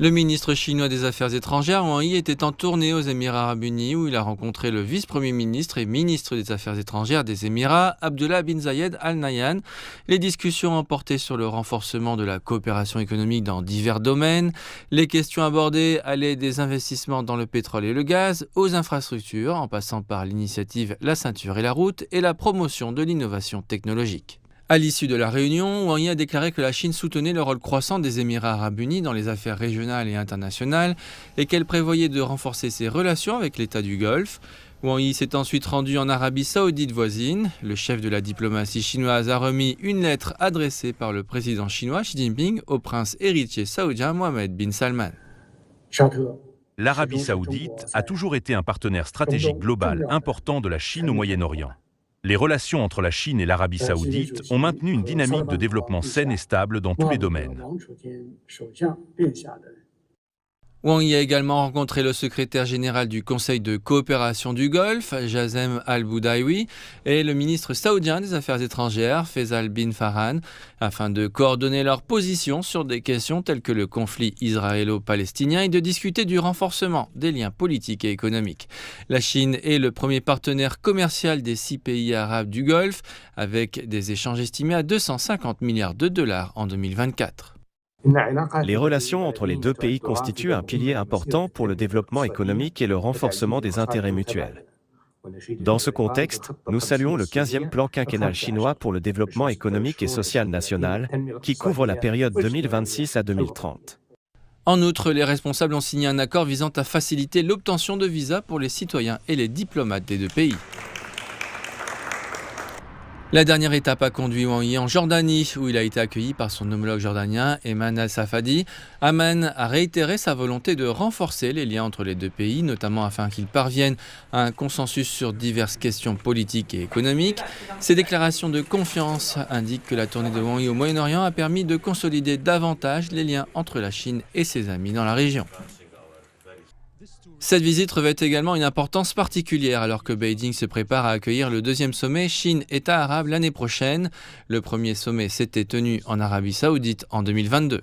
Le ministre chinois des Affaires étrangères, Wang Yi, était en tournée aux Émirats arabes unis où il a rencontré le vice-premier ministre et ministre des Affaires étrangères des Émirats, Abdullah bin Zayed Al Nahyan. Les discussions ont porté sur le renforcement de la coopération économique dans divers domaines. Les questions abordées allaient des investissements dans le pétrole et le gaz aux infrastructures, en passant par l'initiative La ceinture et la route et la promotion de l'innovation technologique. À l'issue de la réunion, Wang Yi a déclaré que la Chine soutenait le rôle croissant des Émirats arabes unis dans les affaires régionales et internationales et qu'elle prévoyait de renforcer ses relations avec l'État du Golfe. Wang Yi s'est ensuite rendu en Arabie saoudite voisine. Le chef de la diplomatie chinoise a remis une lettre adressée par le président chinois Xi Jinping au prince héritier saoudien Mohammed bin Salman. L'Arabie saoudite a toujours été un partenaire stratégique global important de la Chine au Moyen-Orient. Les relations entre la Chine et l'Arabie saoudite ont maintenu une dynamique de développement saine et stable dans tous les domaines. Wang Yi a également rencontré le secrétaire général du Conseil de coopération du Golfe, Jazem Al-Boudaïwi, et le ministre saoudien des Affaires étrangères, Faisal bin Farhan, afin de coordonner leurs positions sur des questions telles que le conflit israélo-palestinien et de discuter du renforcement des liens politiques et économiques. La Chine est le premier partenaire commercial des 6 pays arabes du Golfe, avec des échanges estimés à 250 milliards de dollars en 2024. Les relations entre les deux pays constituent un pilier important pour le développement économique et le renforcement des intérêts mutuels. Dans ce contexte, nous saluons le 15e plan quinquennal chinois pour le développement économique et social national, qui couvre la période 2026 à 2030. En outre, les responsables ont signé un accord visant à faciliter l'obtention de visas pour les citoyens et les diplomates des deux pays. La dernière étape a conduit Wang Yi en Jordanie, où il a été accueilli par son homologue jordanien, Ayman al-Safadi. Ayman a réitéré sa volonté de renforcer les liens entre les deux pays, notamment afin qu'ils parviennent à un consensus sur diverses questions politiques et économiques. Ces déclarations de confiance indiquent que la tournée de Wang Yi au Moyen-Orient a permis de consolider davantage les liens entre la Chine et ses amis dans la région. Cette visite revêt également une importance particulière alors que Beijing se prépare à accueillir le 2e sommet Chine-État arabe l'année prochaine. Le premier sommet s'était tenu en Arabie saoudite en 2022.